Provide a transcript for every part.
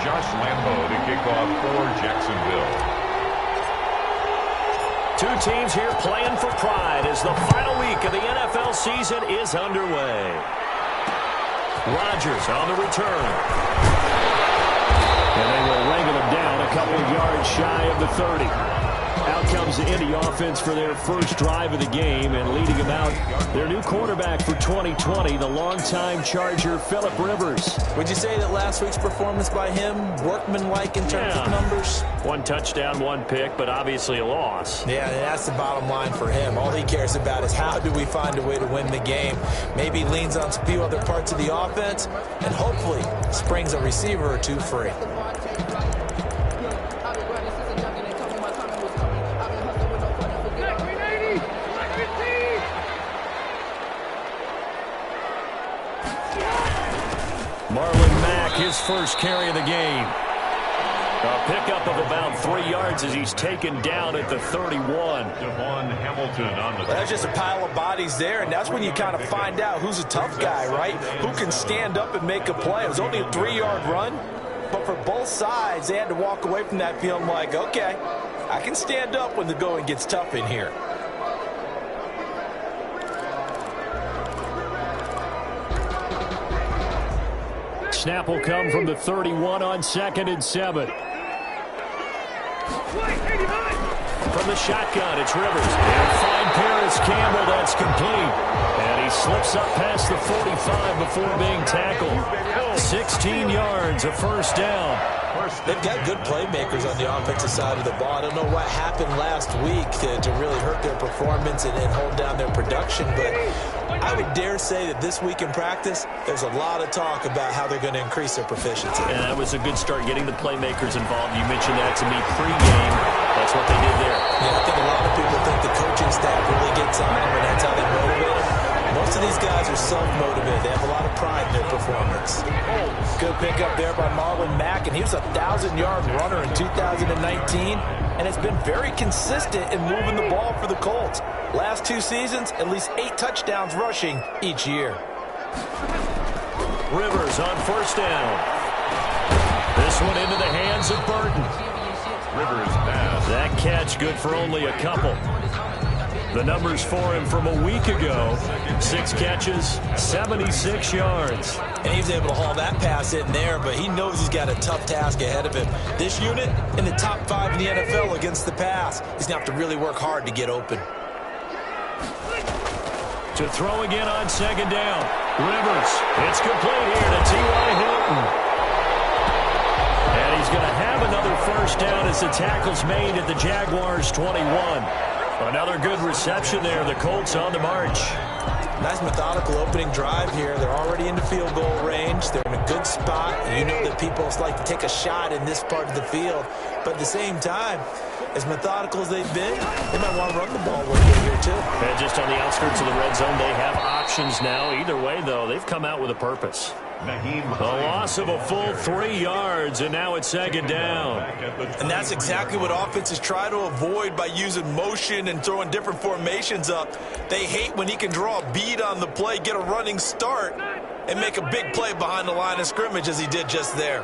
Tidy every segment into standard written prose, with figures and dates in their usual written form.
Josh Lambo to kick off for Jacksonville. Two teams here playing for pride as the final week of the NFL season is underway. Rodgers on the return. And they will wrangle him down a couple of yards shy of the 30. Out comes the Indy offense for their first drive of the game, and leading him out, their new quarterback for 2020, the longtime Charger, Phillip Rivers. Would you say that last week's performance by him, workmanlike in terms of numbers? One touchdown, one pick, but obviously a loss. Yeah, and that's the bottom line for him. All he cares about is how do we find a way to win the game. Maybe leans on a few other parts of the offense, and hopefully springs a receiver or two free. His first carry of the game. A pickup of about 3 yards as he's taken down at the 31. Devon Hamilton on the... That's just a pile of bodies there, and that's when you kind of find out who's a tough guy, right? Who can stand up and make a play. It was only a 3-yard run, but for both sides, they had to walk away from that feeling like, okay, I can stand up when the going gets tough in here. Snap will come from the 31 on 2nd and 7. From the shotgun, it's Rivers. And fine Paris Campbell, that's complete. And he slips up past the 45 before being tackled. 16 yards, a first down. They've got good playmakers on the offensive side of the ball. I don't know what happened last week to really hurt their performance and hold down their production, but I would dare say that this week in practice, there's a lot of talk about how they're going to increase their proficiency. And that was a good start, getting the playmakers involved. You mentioned that to me pregame. That's what they did there. Yeah, I think a lot of people think the coaching staff really gets on them, and that's how they motivate them. Most of these guys are self-motivated. They have a lot of pride in their performance. Good pickup there by Marlon Mack, and he was a 1,000-yard runner in 2019, and has been very consistent in moving the ball for the Colts. Last 2 seasons, at least 8 touchdowns rushing each year. Rivers on first down. This one into the hands of Burton. Rivers pass. That catch good for only a couple. The numbers for him from a week ago: 6 catches, 76 yards. And he was able to haul that pass in there, but he knows he's got a tough task ahead of him. This unit in the top 5 in the NFL against the pass. He's going to have to really work hard to get open. To throw again on 2nd down. Rivers. It's complete here to T.Y. Hilton. And he's going to have another first down as the tackle's made at the Jaguars' 21. Another good reception there. The Colts on the march. Nice methodical opening drive here. They're already into field goal range. They're in a good spot. You know that people like to take a shot in this part of the field. But at the same time, as methodical as they've been, they might want to run the ball a little bit here too. And just on the outskirts of the red zone, they have options now. Either way, though, they've come out with a purpose. A loss of a full 3 yards, and now it's 2nd down. And that's exactly what offenses try to avoid by using motion and throwing different formations up. They hate when he can draw a bead on the play, get a running start, and make a big play behind the line of scrimmage as he did just there.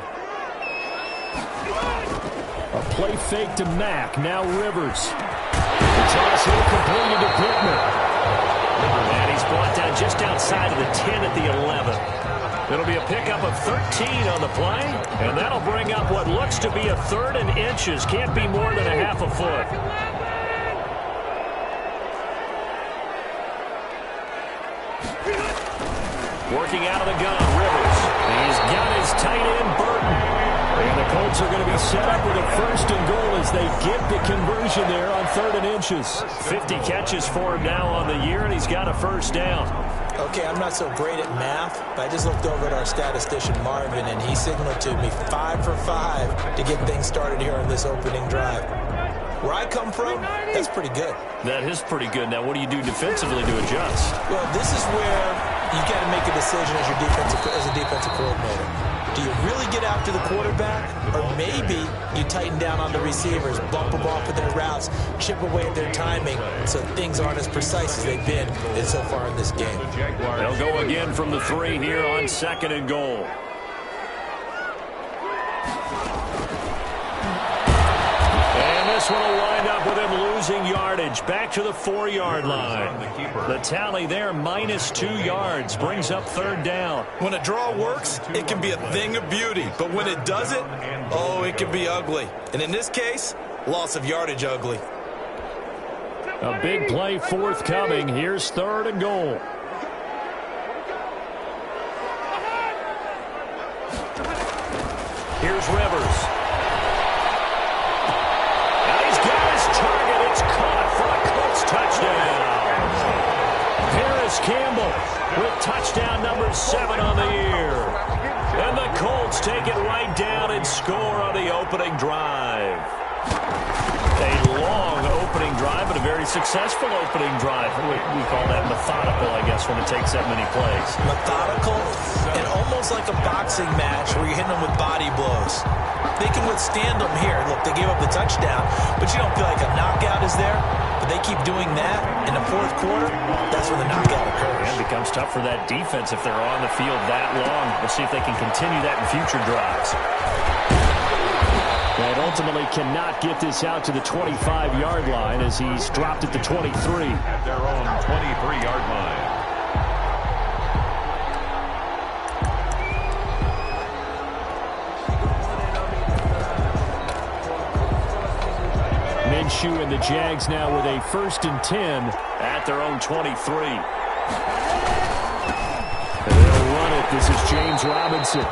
A play fake to Mack, now Rivers. The toss here completed to Pittman. And he's brought down just outside of the 10 at the 11. It'll be a pickup of 13 on the play, and that'll bring up what looks to be a 3rd and inches. Can't be more than a half a foot. Working out of the gun, Rivers. He's got his tight end, Burton. And the Colts are going to be set up with a 1st and goal as they get the conversion there on 3rd and inches. 50 catches for him now on the year, and he's got a first down. Okay, I'm not so great at math, but I just looked over at our statistician, Marvin, and he signaled to me 5 for 5 to get things started here on this opening drive. Where I come from, that's pretty good. That is pretty good. Now, what do you do defensively to adjust? Well, this is where you got to make a decision as a defensive coordinator. Do you really get after the quarterback, or maybe you tighten down on the receivers, bump them off of their routes, chip away at their timing so things aren't as precise as they've been so far in this game? They'll go again from the 3 here on 2nd and goal. And this one will wind up with him losing yardage. Back to the 4-yard line. The tally there, -2 yards. Brings up 3rd down. When a draw works, it can be a thing of beauty. But when it doesn't, oh, it can be ugly. And in this case, loss of yardage ugly. A big play forthcoming. Here's 3rd and goal. Here's Rivers. Now he's got his target. It's caught for a Colts touchdown. Paris Campbell with touchdown number 7 on the year. And the Colts take it right down and score on the opening drive. A long opening drive, but a very successful opening drive. We call that methodical, I guess, when it takes that many plays. Methodical and almost like a boxing match where you're hitting them with body blows. They can withstand them here. Look, they gave up the touchdown, but you don't feel like a knockout is there. But they keep doing that in the 4th quarter. That's when the knockout occurs. And it becomes tough for that defense if they're on the field that long. We'll see if they can continue that in future drives. And ultimately cannot get this out to the 25-yard line as he's dropped at the 23. At their own 23-yard line. Minshew and the Jags now with a 1st and 10 at their own 23. And they'll run it. This is James Robinson.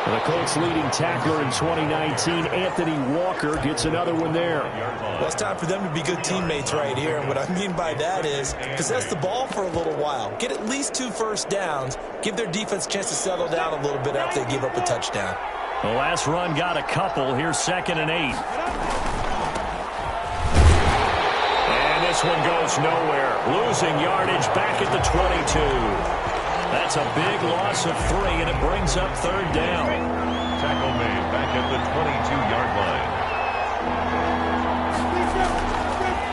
And the Colts' leading tackler in 2019, Anthony Walker, gets another one there. Well, it's time for them to be good teammates right here. And what I mean by that is possess the ball for a little while. Get at least 2 first downs. Give their defense a chance to settle down a little bit after they give up a touchdown. The last run got a couple. Here's 2nd and 8. And this one goes nowhere. Losing yardage back at the 22. That's a big loss of 3, and it brings up 3rd down. Tackle made back at the 22-yard line.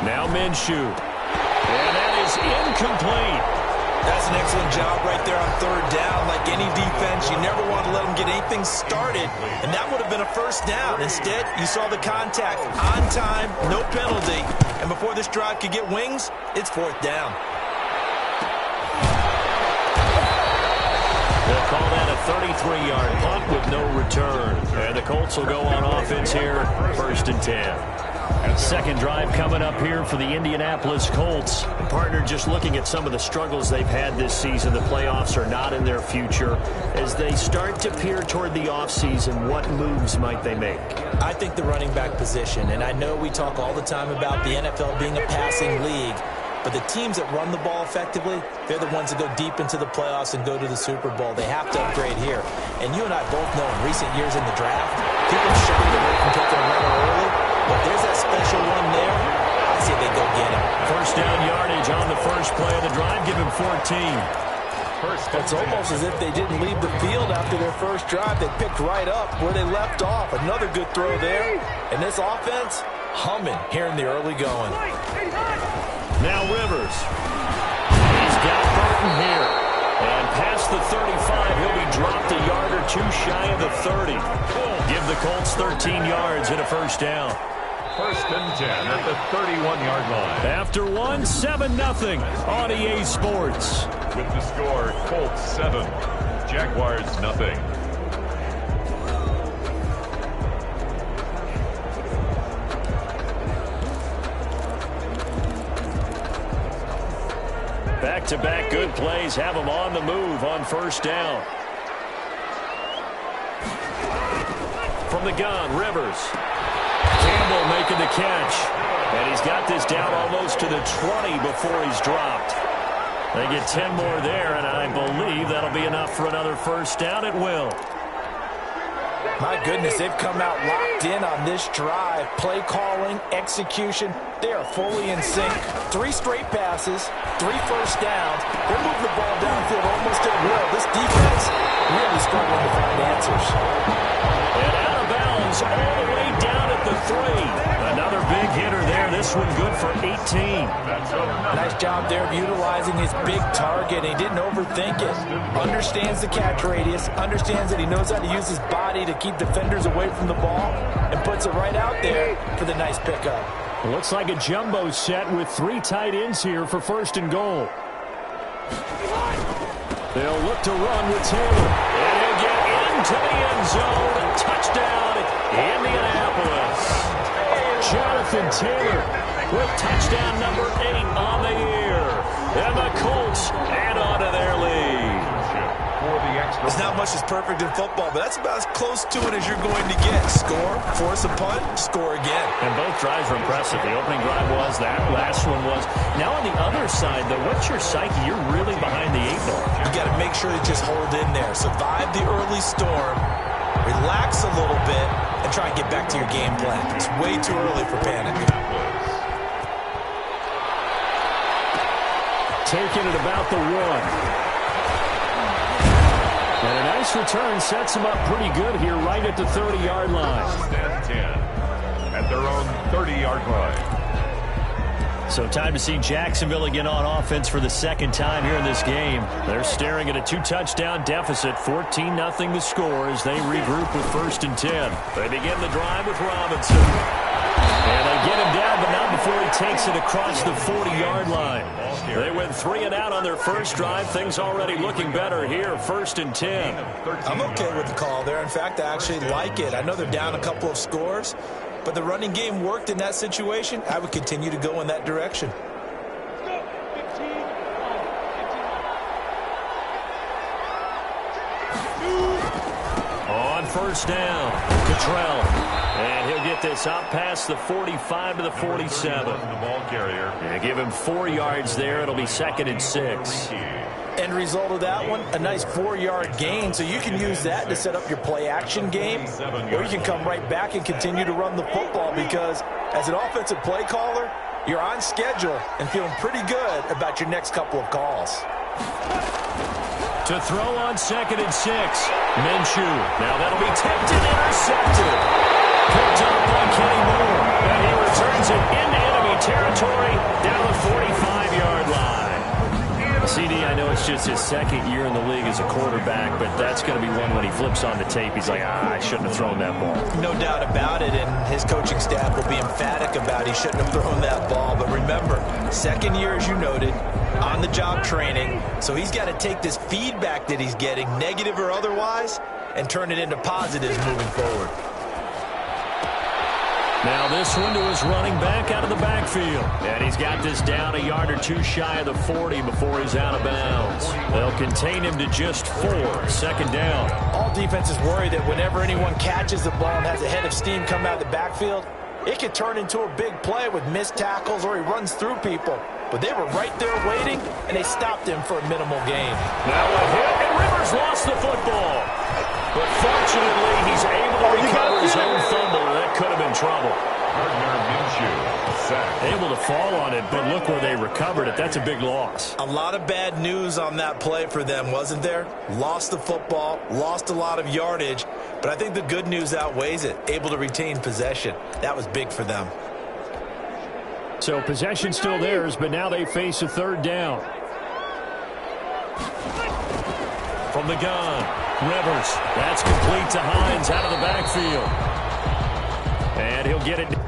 Now Minshew. And that is incomplete. That's an excellent job right there on 3rd down. Like any defense, you never want to let them get anything started, and that would have been a 1st down. Instead, you saw the contact on time, no penalty, and before this drive could get wings, it's 4th down. They'll call that a 33-yard punt with no return. And the Colts will go on offense here, 1st and 10. Second drive coming up here for the Indianapolis Colts. Partner, just looking at some of the struggles they've had this season, the playoffs are not in their future. As they start to peer toward the offseason, what moves might they make? I think the running back position, and I know we talk all the time about the NFL being a passing league, but the teams that run the ball effectively, they're the ones that go deep into the playoffs and go to the Super Bowl. They have to upgrade here. And you and I both know in recent years in the draft, people shied away from taking a runner early. But there's that special one there. I say they go get him. 1st down yardage on the first play of the drive. Give him 14. It's almost as if they didn't leave the field after their first drive. They picked right up where they left off. Another good throw there. And this offense, humming here in the early going. Now Rivers. He's got Burton here. And past the 35, he'll be dropped a yard or 2 shy of the 30. Give the Colts 13 yards and a 1st down. 1st and 10 at the 31-yard line. After 7-0 on EA Sports. With the score, Colts 7, Jaguars 0. Back-to-back good plays have them on the move on 1st down. From the gun, Rivers. Campbell making the catch. And he's got this down almost to the 20 before he's dropped. They get 10 more there, and I believe that'll be enough for another 1st down. It will. My goodness, they've come out locked in on this drive. Play calling, execution, they are fully in sync. 3 straight passes, 3 first downs. They're moving the ball downfield almost at will. This defense really struggling to find answers. And out of bounds all the way down at the 3. Another big hitter there This one good for 18. Nice job there of utilizing his big target. He didn't overthink it. Understands the catch radius, understands that he knows how to use his body to keep defenders away from the ball, and puts it right out there for the nice pickup. It looks like a jumbo set with 3 tight ends here for 1st and goal. They'll look to run with Taylor. And he'll get into the end zone. Touchdown, Indianapolis. Jonathan Taylor with touchdown number 8 on the year. And the Colts add on to their lead. There's not much that's perfect in football, but that's about as close to it as you're going to get. Score, force a punt, score again. And both drives were impressive. The opening drive was, that last one was. Now on the other side, though, what's your psyche? You're really behind the 8 ball. You got to make sure to just hold in there. Survive the early storm, relax a little bit, and try and get back to your game plan. It's way too early for panic. Taking it about the 1. And a nice return sets them up pretty good here right at the 30-yard line. And 10 at their own 30-yard line. So time to see Jacksonville again on offense for the 2nd time here in this game. They're staring at a 2-touchdown deficit, 14-0 the score as they regroup with 1st and 10. They begin the drive with Robinson. And they get him down, but not before he takes it across the 40-yard line. They went 3 and out on their first drive. Things already looking better here, 1st and 10. I'm okay with the call there. In fact, I actually like it. I know they're down a couple of scores, but the running game worked in that situation. I would continue to go in that direction. On 1st down, Cottrell. And he'll get this out past the 45 to the 47. The ball carrier. And give him 4 yards there. It'll be 2nd and 6. End result of that one, a nice 4-yard gain, so you can use that to set up your play-action game, or you can come right back and continue to run the football because as an offensive play caller, you're on schedule and feeling pretty good about your next couple of calls. To throw on 2nd and 6. Minshew. Now that'll be tipped and intercepted. Picked up by Kenny Moore. And he returns it into enemy territory down the 45-yard line. CD, I know it's just his 2nd year in the league as a quarterback, but that's going to be one when he flips on the tape. He's like, I shouldn't have thrown that ball. No doubt about it, and his coaching staff will be emphatic about he shouldn't have thrown that ball. But remember, 2nd year, as you noted, on-the-job training, so he's got to take this feedback that he's getting, negative or otherwise, and turn it into positives moving forward. Now this one to his running back out of the backfield. And he's got this down a yard or 2 shy of the 40 before he's out of bounds. They'll contain him to just 4, 2nd down. All defenses worry that whenever anyone catches the ball and has a head of steam come out of the backfield, it could turn into a big play with missed tackles or he runs through people. But they were right there waiting, and they stopped him for a minimal gain. Now a hit, and Rivers lost the football. But fortunately, he's able to recover his own fumble. That could have been trouble. Able to fall on it, but look where they recovered it. That's a big loss. A lot of bad news on that play for them, wasn't there? Lost the football, lost a lot of yardage, but I think the good news outweighs it. Able to retain possession. That was big for them. So possession still theirs, but now they face a 3rd down. From the gun, Rivers. That's complete to Hines out of the backfield. And he'll get it.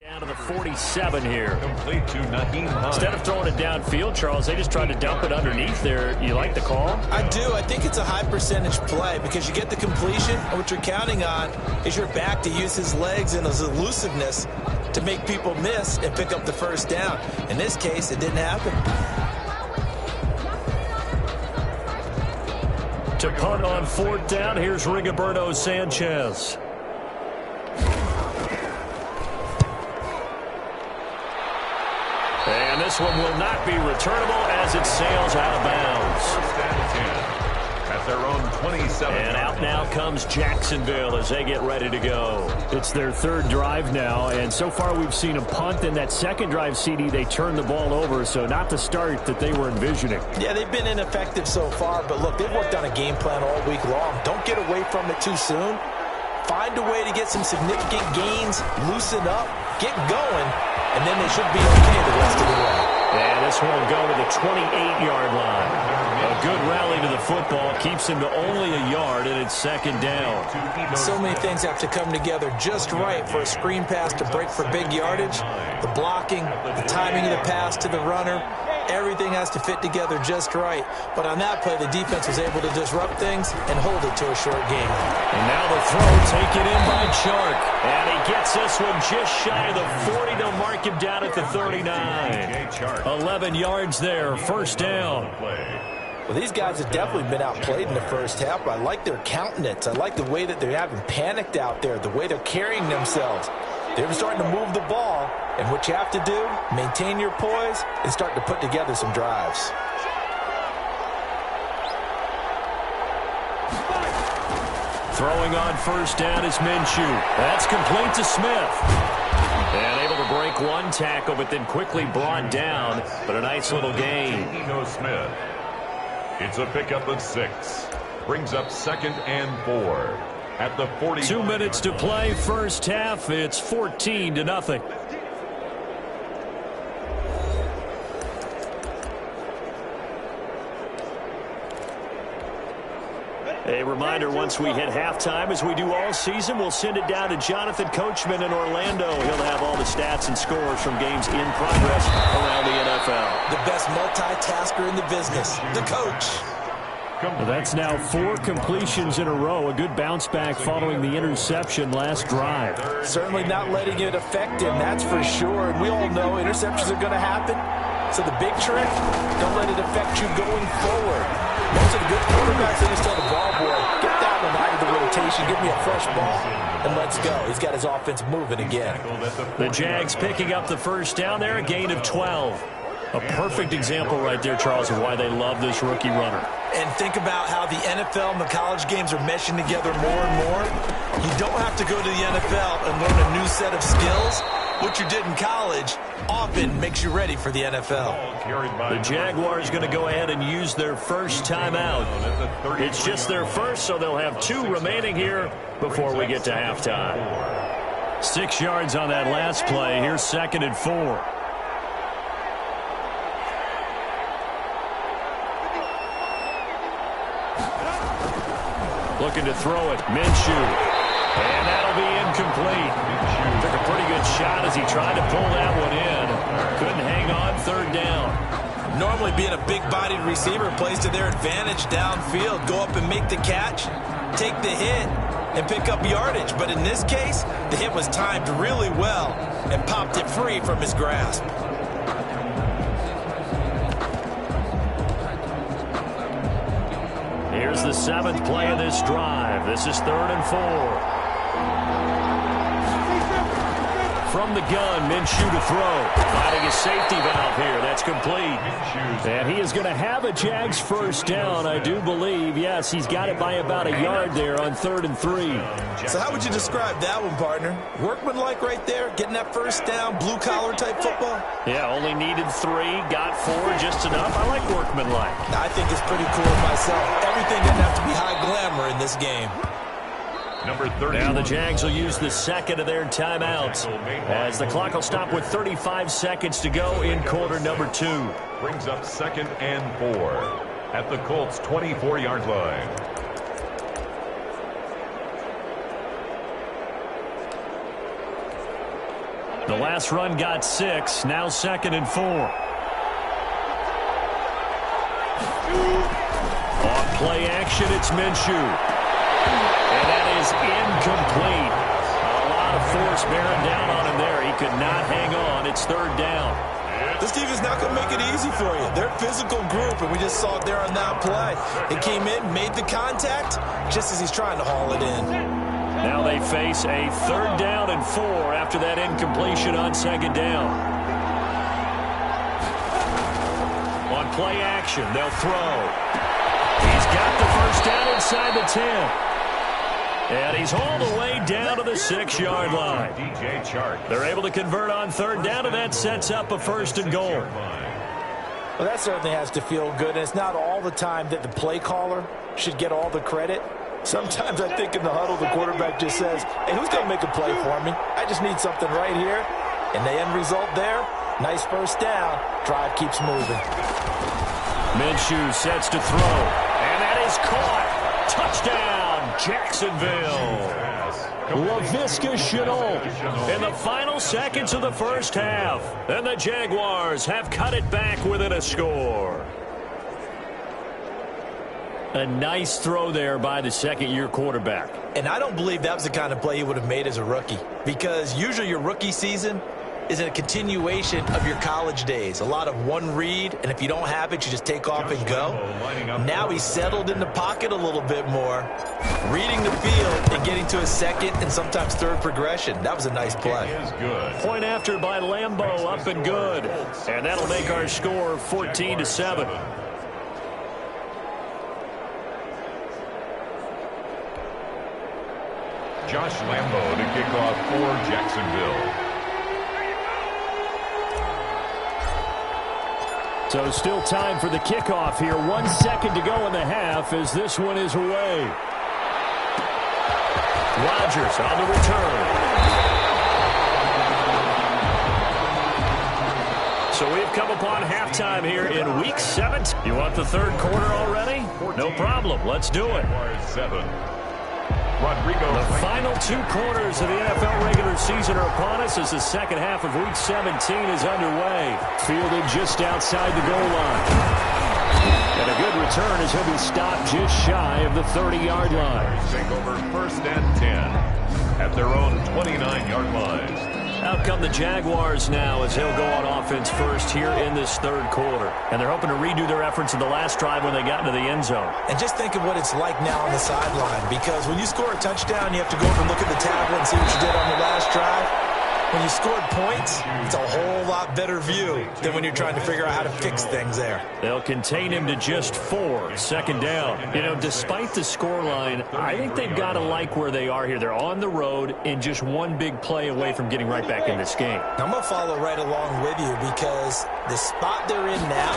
Down to the 47 here. Complete to Naheem Hines. Instead of throwing it downfield, Charles, they just tried to dump it underneath there. You like the call? I do. I think it's a high percentage play because you get the completion, and what you're counting on is your back to use his legs and his elusiveness to make people miss and pick up the first down. In this case, it didn't happen. To punt on 4th down, here's Rigoberto Sanchez. And this one will not be returnable as it sails out of bounds. 1st and 10 at their own 27. And out now comes Jacksonville as they get ready to go. It's their 3rd drive now, and so far we've seen a punt. In that 2nd drive, CD, they turned the ball over, so not the start that they were envisioning. Yeah, they've been ineffective so far, but look, they've worked on a game plan all week long. Don't get away from it too soon. Find a way to get some significant gains, loosen up, get going, and then they should be okay the rest of the way. And this one will go to the 28-yard line. A good rally to the football keeps him to only a yard, and it's 2nd down. So many things have to come together just right for a screen pass to break for big yardage. The blocking, the timing of the pass to the runner, everything has to fit together just right. But on that play, the defense was able to disrupt things and hold it to a short game. And now the throw taken in by Chark. And he gets this one just shy of the 40. They'll mark him down at the 39. 11 yards there, 1st down. Well, these guys have definitely been outplayed in the first half, but I like their countenance. I like the way that they're having panicked out there, the way they're carrying themselves. They're starting to move the ball, and what you have to do, maintain your poise and start to put together some drives. Throwing on 1st down is Minshew. That's complete to Smith. And able to break one tackle, but then quickly brought down. But a nice little gain. Smith. It's a pickup of 6. Brings up 2nd and 4 at the 40. 2 minutes to play, 1st half. It's 14-0. A reminder, once we hit halftime, as we do all season, we'll send it down to Jonathan Coachman in Orlando. He'll have all the stats and scores from games in progress around the NFL. The best multitasker in the business, the coach. Well, that's now 4 completions in a row. A good bounce back following the interception last drive. Certainly not letting it affect him, that's for sure. And we all know interceptions are going to happen. So the big trick, don't let it affect you going forward. Most of the good quarterbacks, they just tell the ball boy, get that one out of the rotation, give me a fresh ball, and let's go. He's got his offense moving again. The Jags picking up the 1st down there, a gain of 12. A perfect example right there, Charles, of why they love this rookie runner. And think about how the NFL and the college games are meshing together more and more. You don't have to go to the NFL and learn a new set of skills. What you did in college often makes you ready for the NFL. The Jaguars going to go ahead and use their first timeout. It's just their first, so they'll have 2 remaining here before we get to halftime. 6 yards on that last play. Here's 2nd and 4. Looking to throw it. Minshew. And that'll be incomplete. Took a pretty good shot as he tried to pull that one in. Couldn't hang on, 3rd down. Normally being a big-bodied receiver plays to their advantage downfield. Go up and make the catch, take the hit, and pick up yardage. But in this case, the hit was timed really well and popped it free from his grasp. Here's the 7th play of this drive. This is 3rd and 4. From the gun, Minshew to throw. Finding a safety valve here. That's complete. And he is going to have a Jags 1st down, I do believe. Yes, he's got it by about a yard there on 3rd and 3. So how would you describe that one, partner? Workmanlike right there, getting that 1st down, blue-collar type football? Yeah, only needed 3, got 4, just enough. I like workmanlike. I think it's pretty cool myself. Everything doesn't have to be high glamour in this game. Number 30. Now the Jags will use the 2nd of their timeouts as the clock will stop with 35 seconds to go in quarter number 2. Brings up 2nd and 4 at the Colts' 24-yard line. The last run got 6. Now 2nd and 4. On play action, it's Minshew. And that is incomplete. A lot of force bearing down on him there. He could not hang on. It's 3rd down. This defense is not going to make it easy for you. They're a physical group, and we just saw it there on that play. It came in, made the contact, just as he's trying to haul it in. Now they face a 3rd down and 4 after that incompletion on 2nd down. On play action, they'll throw. He's got the 1st down inside the 10. And he's all the way down to the 6-yard line. They're able to convert on 3rd down, and that sets up a 1st and goal. Well, that certainly has to feel good, and it's not all the time that the play caller should get all the credit. Sometimes I think in the huddle, the quarterback just says, hey, who's going to make a play for me? I just need something right here. And the end result there, nice 1st down. Drive keeps moving. Minshew sets to throw, and that is caught. Touchdown, Jacksonville. Laviska Shenault in the final seconds of the 1st half. And the Jaguars have cut it back within a score. A nice throw there by the 2nd-year quarterback. And I don't believe that was the kind of play he would have made as a rookie, because usually your rookie season is a continuation of your college days. A lot of one read, and if you don't have it, you just take off and go. Now he's settled in the pocket a little bit more, reading the field and getting to his 2nd and sometimes 3rd progression. That was a nice play. Point after by Lambeau, up and good. And that'll make our score 14-7. Josh Lambeau to kick off for Jacksonville. So still time for the kickoff here. 1 second to go in the half as this one is away. Rodgers on the return. So we've come upon halftime here in Week 7. You want the 3rd quarter already? No problem. Let's do it. 7. The final 2 quarters of the NFL regular season are upon us as the 2nd half of Week 17 is underway. Fielded just outside the goal line. And a good return as he'll be stopped just shy of the 30-yard line. Take over 1st and 10 at their own 29-yard line. Out come the Jaguars now as he'll go on offense first here in this 3rd quarter. And they're hoping to redo their efforts in the last drive when they got into the end zone. And just think of what it's like now on the sideline, because when you score a touchdown, you have to go over and look at the tablet and see what you did on the last drive. When you scored points, it's a whole lot better view than when you're trying to figure out how to fix things there. They'll contain him to just 4, 2nd down. You know, despite the scoreline, I think they've got to like where they are here. They're on the road and just one big play away from getting right back in this game. I'm going to follow right along with you, because the spot they're in now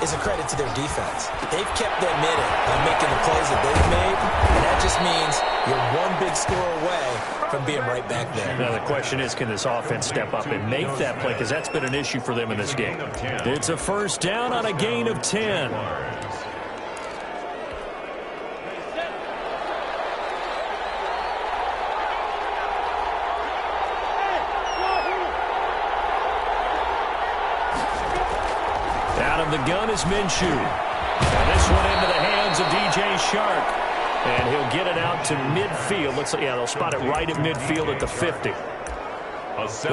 is a credit to their defense. They've kept them in it by making the plays that they've made, and that just means you're one big score away from being right back there. Now the question is, can this offense step up and make that play, because that's been an issue for them in this game. It's a 1st down on a gain of 10. Out of the gun is Minshew. And this one into the hands of DJ Shark. And he'll get it out to midfield. Looks like, yeah, they'll spot it right at midfield at the 50.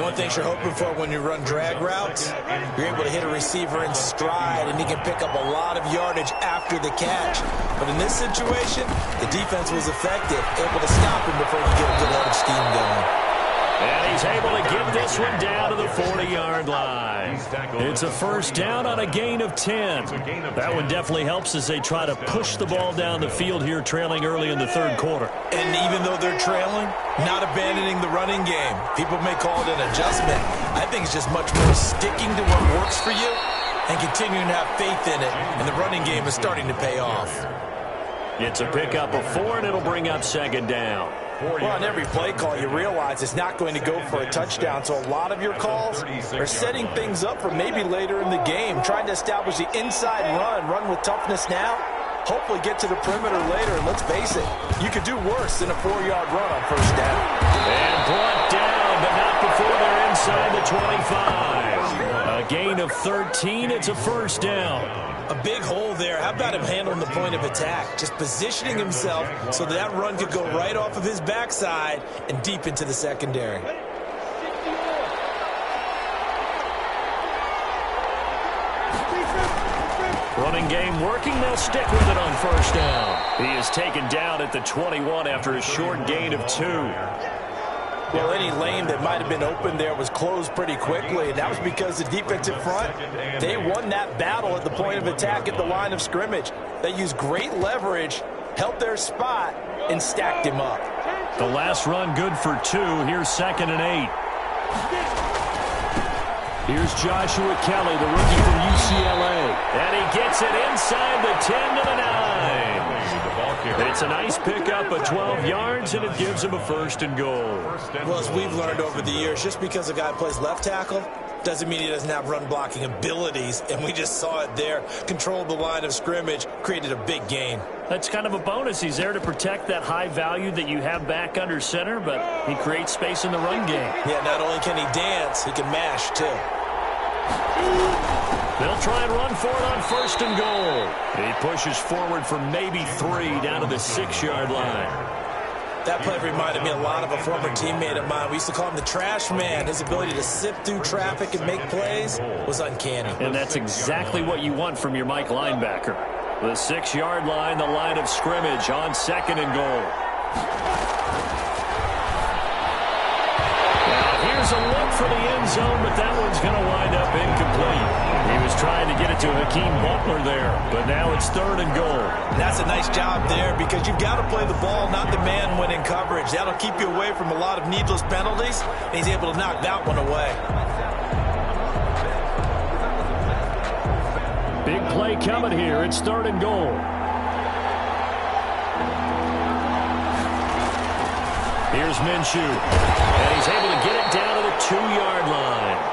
One thing you're hoping for when you run drag routes, you're able to hit a receiver in stride, and he can pick up a lot of yardage after the catch. But in this situation, the defense was effective, able to stop him before he could get a good head of steam going. And he's able to get this one down to the 40-yard line. It's a 1st down on a gain of 10. That one definitely helps as they try to push the ball down the field here, trailing early in the 3rd quarter. And even though they're trailing, not abandoning the running game. People may call it an adjustment. I think it's just much more sticking to what works for you and continuing to have faith in it. And the running game is starting to pay off. It's a pickup of 4, and it'll bring up 2nd down. Well, on every play call, you realize it's not going to go for a touchdown. So a lot of your calls are setting things up for maybe later in the game, trying to establish the inside run with toughness now, hopefully get to the perimeter later. And let's face it, you could do worse than a 4-yard run on first down. And brought down, but not before they're inside the 25. A gain of 13. It's a first down. A big hole there. How about him handling the point of attack? Just positioning himself so that run could go right off of his backside and deep into the secondary. Running game working. They'll stick with it on first down. He is taken down at the 21 after a short gain of 2. Well, any lane that might have been open there was closed pretty quickly, and that was because the defensive front, they won that battle at the point of attack at the line of scrimmage. They used great leverage, held their spot, and stacked him up. The last run good for 2. Here's 2nd and 8. Here's Joshua Kelly, the rookie from UCLA. And he gets it inside the 10 to the 9. It's a nice pickup of 12 yards, and it gives him a 1st and goal. Well, as we've learned over the years, just because a guy plays left tackle doesn't mean he doesn't have run-blocking abilities, and we just saw it there. Controlled the line of scrimmage, created a big gain. That's kind of a bonus. He's there to protect that high value that you have back under center, but he creates space in the run game. Yeah, not only can he dance, he can mash, too. They'll try and run for it on 1st and goal. He pushes forward for maybe 3 down to the 6-yard line. That play reminded me a lot of a former teammate of mine. We used to call him the trash man. His ability to sift through traffic and make plays was uncanny. And that's exactly what you want from your Mike linebacker. The 6-yard line, the line of scrimmage on 2nd and goal. Now here's a look for the end zone, but that one's going to wind up incomplete. He was trying to get it to Hakeem Butler there, but now it's 3rd and goal. That's a nice job there because you've got to play the ball, not the man when in coverage. That'll keep you away from a lot of needless penalties, and he's able to knock that one away. Big play coming here. It's 3rd and goal. Here's Minshew, and he's able to get it down to the 2-yard line.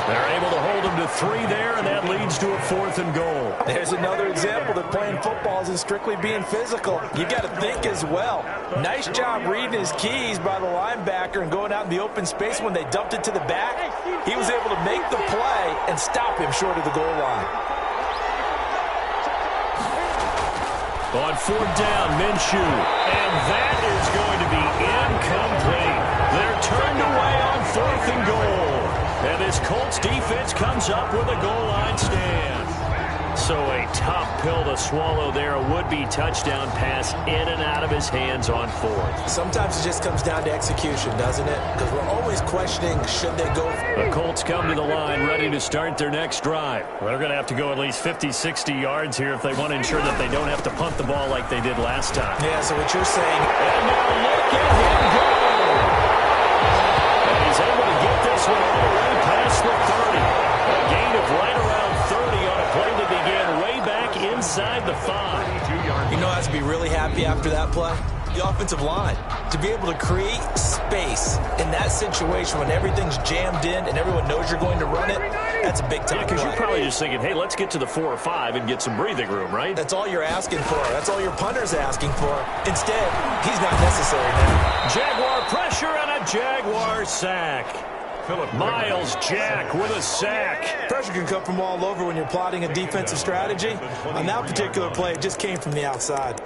They're able to hold him to 3 there, and that leads to a 4th and goal. There's another example that playing football isn't strictly being physical. You got to think as well. Nice job reading his keys by the linebacker and going out in the open space when they dumped it to the back. He was able to make the play and stop him short of the goal line. On 4th down, Minshew, and that is going to be incomplete. They're turned away on 4th and goal. And this Colts defense comes up with a goal line stand. So a tough pill to swallow there. A would-be touchdown pass in and out of his hands on 4th. Sometimes it just comes down to execution, doesn't it? Because we're always questioning, should they go? The Colts come to the line ready to start their next drive. Well, they're going to have to go at least 50, 60 yards here if they want to ensure that they don't have to punt the ball like they did last time. Yeah, so what you're saying. And now look at him go. And he's able to get this one all the way past the 30. A gain of right around 30 on a play that began way back inside the 5. You know, I have to be really happy after that play. The offensive line, to be able to create space in that situation when everything's jammed in and everyone knows you're going to run it, that's a big time. Because you're probably just thinking, hey, let's get to the 4 or 5 and get some breathing room, right? That's all you're asking for. That's all your punter's asking for. Instead, he's not necessary now. Jaguar pressure and a Jaguar sack. Miles Jack with a sack. Pressure can come from all over when you're plotting a defensive strategy. On that particular play, it just came from the outside.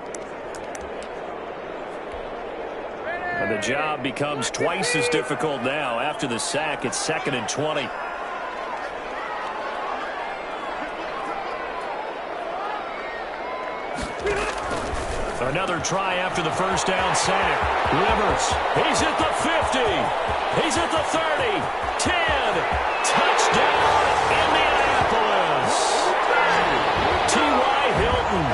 And the job becomes twice as difficult now. After the sack, it's 2nd and 20. Another try after the first down sack. Rivers, he's at the 50. He's at the 30. 10. Touchdown, Indianapolis. T.Y. Hilton,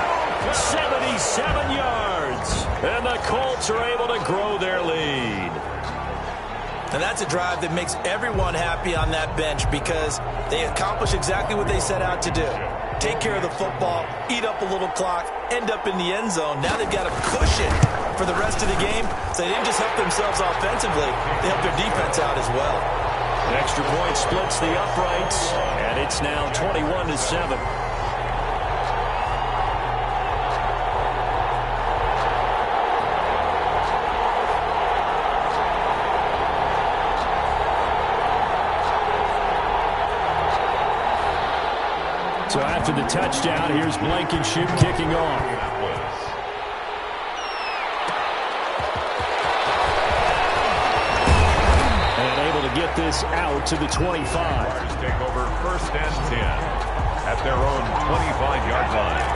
77 yards. And the Colts are able to grow their lead. And that's a drive that makes everyone happy on that bench because they accomplish exactly what they set out to do. Take care of the football, eat up a little clock, end up in the end zone. Now they've got a cushion for the rest of the game. So they didn't just help themselves offensively, they helped their defense out as well. An extra point splits the uprights, and it's now 21-7. after the touchdown. Here's Blankenship kicking off. And able to get this out to the 25. Take over 1st and 10 at their own 25-yard line.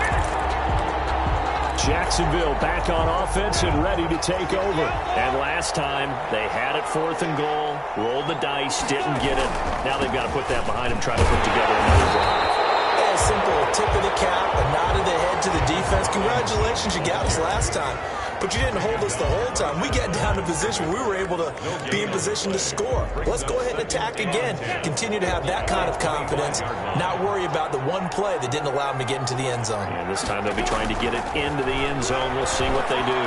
Jacksonville back on offense and ready to take over. And last time, they had it 4th and goal, rolled the dice, didn't get it. Now they've got to put that behind them, try to put together another drive. Yeah, a simple tip of the cap, a nod of the head to the defense. Congratulations, you got us last time. But you didn't hold us the whole time. We got down to position. We were able to be in position to score. Let's go ahead and attack again. Continue to have that kind of confidence. Not worry about the one play that didn't allow them to get into the end zone. And this time they'll be trying to get it into the end zone. We'll see what they do.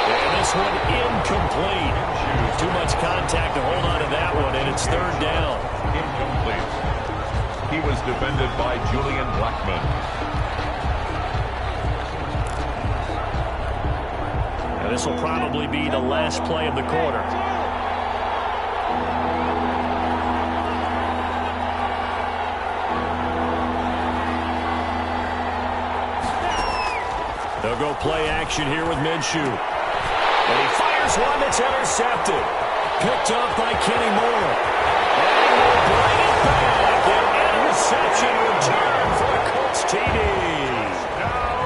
And this one incomplete. Too much contact to hold on to that one, and it's 3rd down. Incomplete. He was defended by Julian Blackman. And this will probably be the last play of the quarter. They'll go play action here with Minshew. And he fires one that's intercepted. Picked up by Kenny Moore. And we'll bring it back. An interception return for a Colts TD.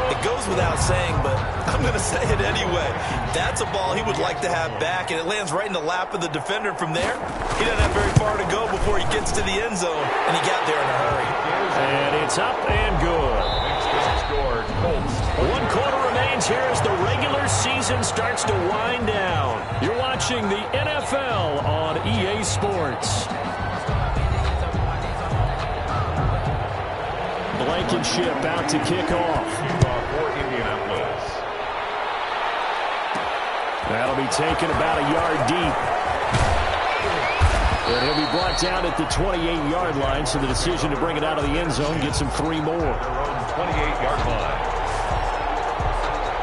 It goes without saying, but I'm going to say it anyway. That's a ball he would like to have back, and it lands right in the lap of the defender from there. He doesn't have very far to go before he gets to the end zone, and he got there in a hurry. And it's up and good. One quarter remains here as the regular season starts to wind down. You're watching the NFL on EA Sports. Blankenship out to kick off. That'll be taken about a yard deep. And he'll be brought down at the 28-yard line, so the decision to bring it out of the end zone gets him 3 more. 28-yard line.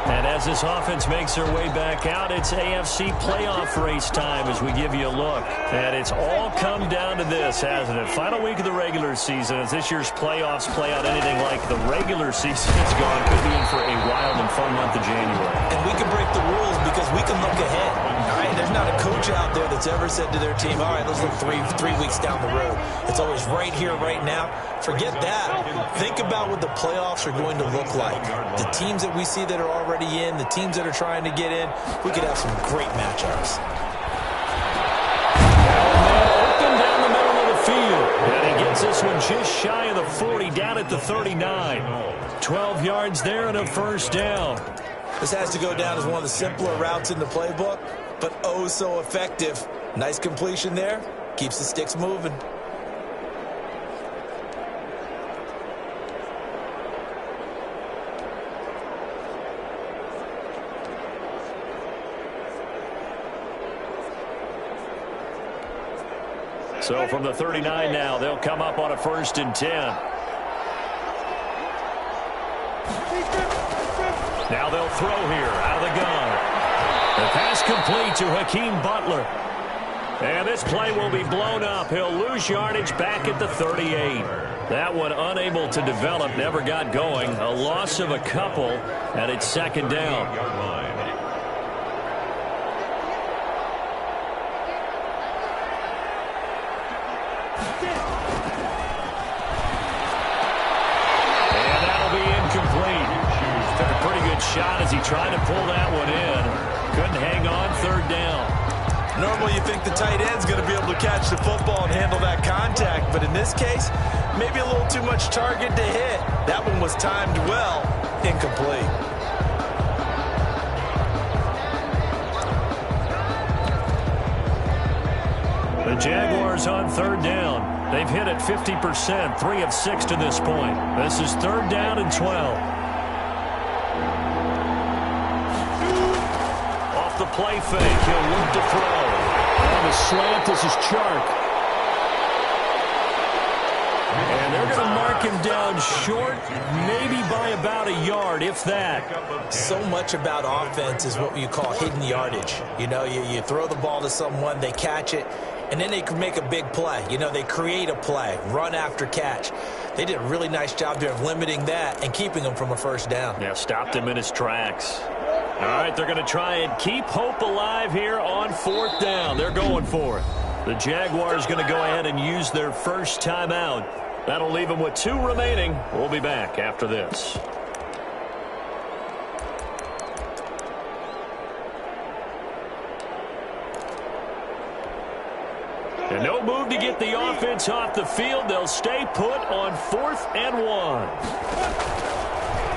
And as this offense makes their way back out, it's AFC playoff race time as we give you a look. And it's all come down to this, hasn't it? Final week of the regular season. As this year's playoffs play out anything like the regular season has gone, could be in for a wild and fun month of January. And we can break the rules because we can look ahead. All right, there's not a coach out there that's ever said to their team, all right, let's look three weeks down the road. It's always right here, right now. Forget that. Think about what the playoffs are going to look like. The teams that we see that are already in, the teams that are trying to get in, we could have some great matchups. Open down the middle of the field. And he gets this one just shy of the 40, down at the 39. 12 yards there and a 1st down. This has to go down as one of the simpler routes in the playbook, but oh so effective. Nice completion there. Keeps the sticks moving. So from the 39 now, they'll come up on a 1st and 10. Now they'll throw here out of the gun. The pass complete to Hakeem Butler. And this play will be blown up. He'll lose yardage back at the 38. That one unable to develop, never got going. A loss of a couple, and it's 2nd down. Shot as he tried to pull that one in. Couldn't hang on. 3rd down. Normally you think the tight end's going to be able to catch the football and handle that contact, but in this case, maybe a little too much target to hit. That one was timed well. Incomplete. The Jaguars on 3rd down. They've hit it 50%, 3 of 6 to this point. This is 3rd down and 12. The play fake. He'll look to throw. On the slant, this is Chark. And they're going to mark him down short, maybe by about a yard, if that. So much about offense is what you call hidden yardage. You know, you throw the ball to someone, they catch it, and then they can make a big play. You know, they create a play, run after catch. They did a really nice job there of limiting that and keeping him from a first down. Yeah, stopped him in his tracks. All right, they're going to try and keep hope alive here on 4th down. They're going for it. The Jaguars going to go ahead and use their first timeout. That'll leave them with 2 remaining. We'll be back after this. And no move to get the offense off the field. They'll stay put on 4th and 1.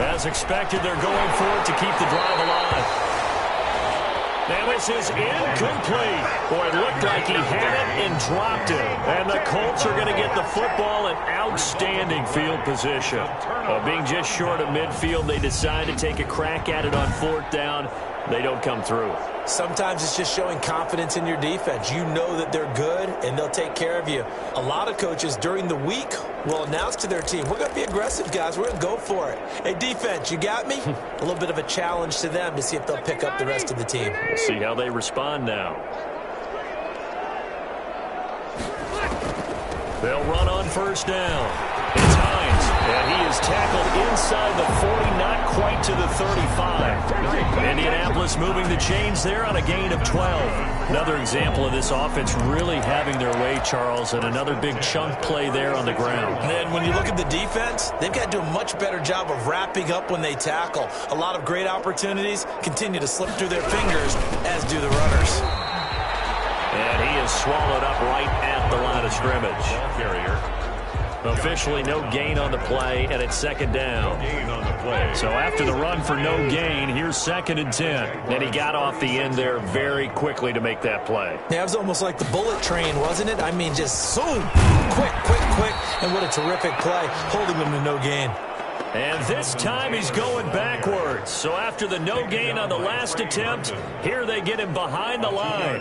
As expected, they're going for it to keep the drive alive. And this is incomplete. Boy, it looked like he had it and dropped it. And the Colts are going to get the football in outstanding field position. Being just short of midfield, they decide to take a crack at it on 4th down. They don't come through. Sometimes it's just showing confidence in your defense. You know that they're good, and they'll take care of you. A lot of coaches during the week will announce to their team, we're going to be aggressive, guys. We're going to go for it. Hey, defense, you got me? A little bit of a challenge to them to see if they'll pick up the rest of the team. We'll see how they respond now. They'll run on 1st down. It's Hines, and he is tackled inside the 40, not quite to the 35. Indianapolis moving the chains there on a gain of 12. Another example of this offense really having their way, Charles, and another big chunk play there on the ground. And then when you look at the defense, they've got to do a much better job of wrapping up when they tackle. A lot of great opportunities continue to slip through their fingers, as do the runners. And he is swallowed up right at the line of scrimmage. Ball carrier. Officially no gain on the play, and it's 2nd down. No gain on the play. So after the run for no gain, here's 2nd and 10. And he got off the end there very quickly to make that play. Yeah, it was almost like the bullet train, wasn't it? I mean, just zoom, quick, and what a terrific play, holding them to no gain. And this time he's going backwards. So after the no gain on the last attempt, here they get him behind the line.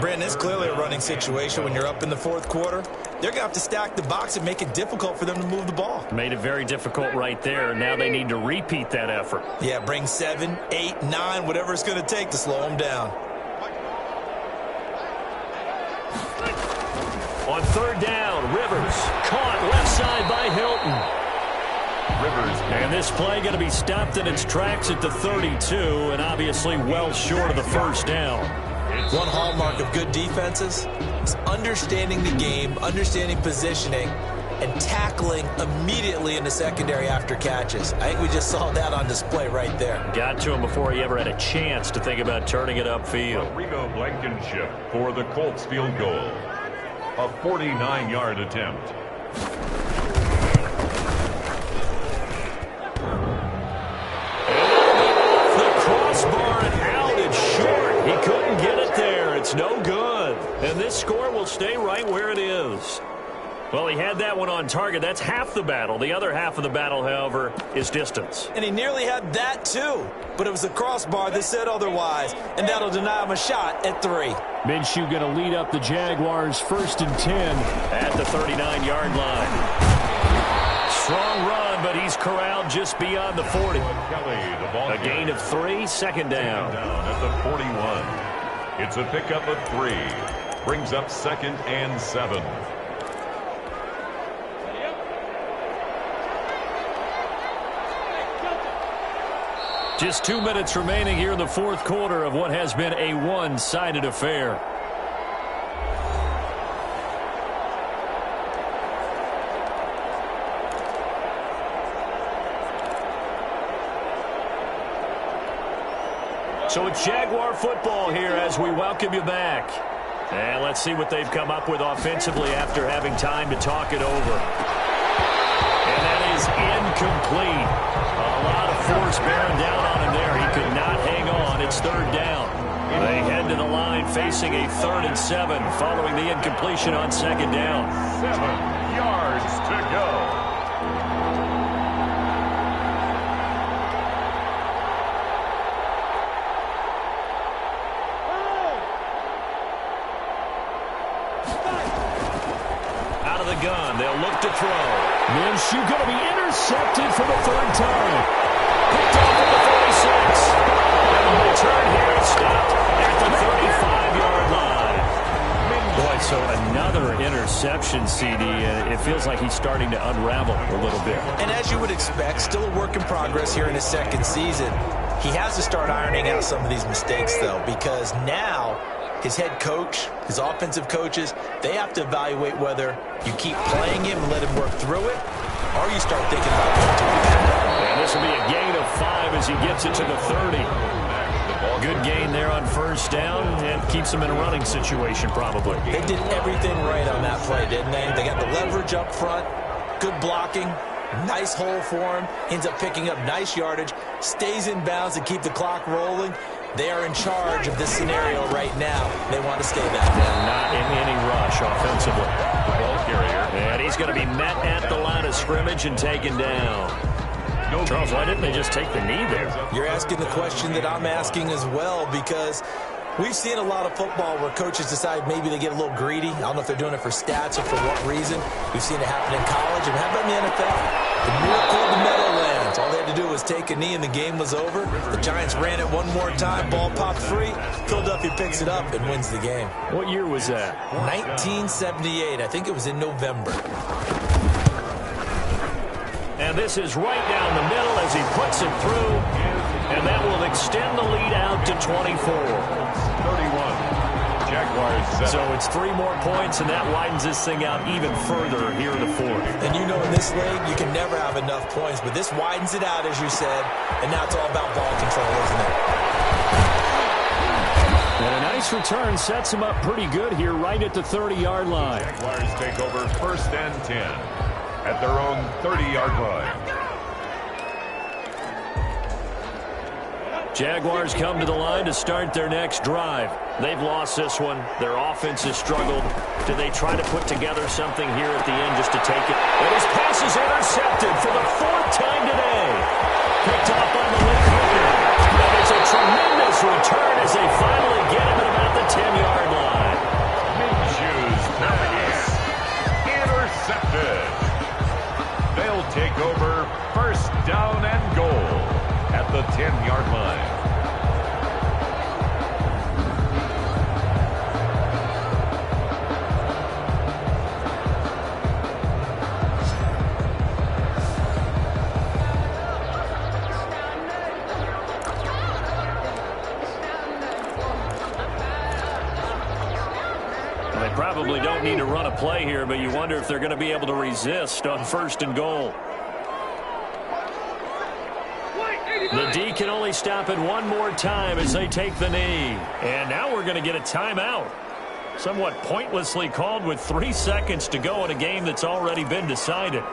Brandon, it's clearly a running situation when you're up in the 4th quarter. They're going to have to stack the box and make it difficult for them to move the ball. Made it very difficult right there. Now they need to repeat that effort. Yeah, bring 7, 8, 9, whatever it's going to take to slow them down. On 3rd down, Rivers caught left side by Hilton. And this play going to be stopped in its tracks at the 32, and obviously well short of the 1st down. One hallmark of good defenses is understanding the game, understanding positioning, and tackling immediately in the secondary after catches. I think we just saw that on display right there. Got to him before he ever had a chance to think about turning it upfield. Rodrigo Blankenship for the Colts field goal. A 49-yard attempt. Crossbar and out. It's short. He couldn't get it there. It's no good. And this score will stay right where it is. Well, he had that one on target. That's half the battle. The other half of the battle, however, is distance. And he nearly had that, too. But it was the crossbar that said otherwise. And that'll deny him a shot at 3. Minshew going to lead up the Jaguars 1st and 10 at the 39-yard line. Strong run, but he's corralled just beyond the 40. A gain of 3, 2nd down. At the 41. It's a pickup of 3. Brings up 2nd and 7. Just 2 minutes remaining here in the 4th quarter of what has been a one-sided affair. So it's Jaguar football here as we welcome you back. And let's see what they've come up with offensively after having time to talk it over. And that is incomplete. A lot of force bearing down on him there. He could not hang on. It's 3rd down. They head to the line facing a 3rd and 7 following the incompletion on 2nd down. 7 yards to go. Gun. They'll look to throw. Minshew going to be intercepted for the 3rd time. Picked off at the 46. And the return here is stopped at the 35-yard line. Boy, so another interception. interceptions, CD. It feels like he's starting to unravel a little bit. And as you would expect, still a work in progress here in his second season. He has to start ironing out some of these mistakes, though, because now his head coach, his offensive coaches, they have to evaluate whether you keep playing him and let him work through it, or you start thinking about going to the back. And this will be a gain of 5 as he gets it to the 30. Good gain there on first down and keeps him in a running situation probably. They did everything right on that play, didn't they? They got the leverage up front, good blocking, nice hole for him, ends up picking up nice yardage, stays in bounds to keep the clock rolling. They are in charge of this scenario right now. They want to stay that way. And not in any rush offensively. The ball carrier. And he's going to be met at the line of scrimmage and taken down. Charles, why didn't they just take the knee there? You're asking the question that I'm asking as well, because we've seen a lot of football where coaches decide maybe they get a little greedy. I don't know if they're doing it for stats or for what reason. We've seen it happen in college, and how about in the NFL? The miracle of the Meadowlands. All they had to do was take a knee, and the game was over. The Giants ran it one more time. Ball popped free. Philadelphia picks it up and wins the game. What year was that? 1978. I think it was in November. And this is right down the middle as he puts it through. And that will extend the lead out to 24. 31. Jaguars 7. So it's 3 more points, and that widens this thing out even further here in the fourth. And you know in this league, you can never have enough points. But this widens it out, as you said. And now it's all about ball control, isn't it? And a nice return sets him up pretty good here right at the 30-yard line. Jaguars take over 1st and 10 at their own 30-yard line. Jaguars come to the line to start their next drive. They've lost this one. Their offense has struggled. Do they try to put together something here at the end just to take it? And his pass is intercepted for the 4th time today. Picked off on the left finger. And it's a tremendous return as they finally get him at about the 10-yard line. Minshew's pass intercepted. They'll take over 1st down and goal at the 10-yard line. They probably don't need to run a play here, but you wonder if they're going to be able to resist on 1st and goal. The D can only stop it one more time as they take the knee. And now we're going to get a timeout. Somewhat pointlessly called with 3 seconds to go in a game that's already been decided.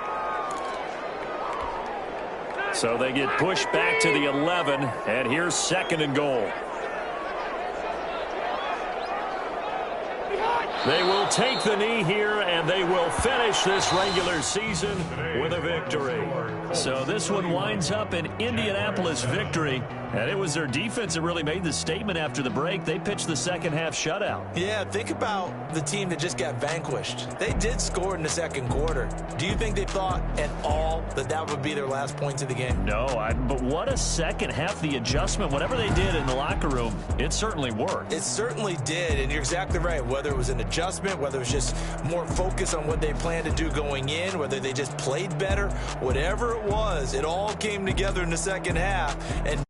So they get pushed back to the 11, and here's 2nd and goal. They will take the knee here, and they will finish this regular season with a victory. So this one winds up an Indianapolis victory, and it was their defense that really made the statement after the break. They pitched the second-half shutout. Yeah, think about the team that just got vanquished. They did score in the second quarter. Do you think they thought at all that that would be their last points of the game? No, but what a second half. The adjustment, whatever they did in the locker room, it certainly worked. It certainly did, and you're exactly right. Whether it was an adjustment, whether it was just more focus on what they planned to do going in, whether they just played better, whatever it was, it all came together in the second half. And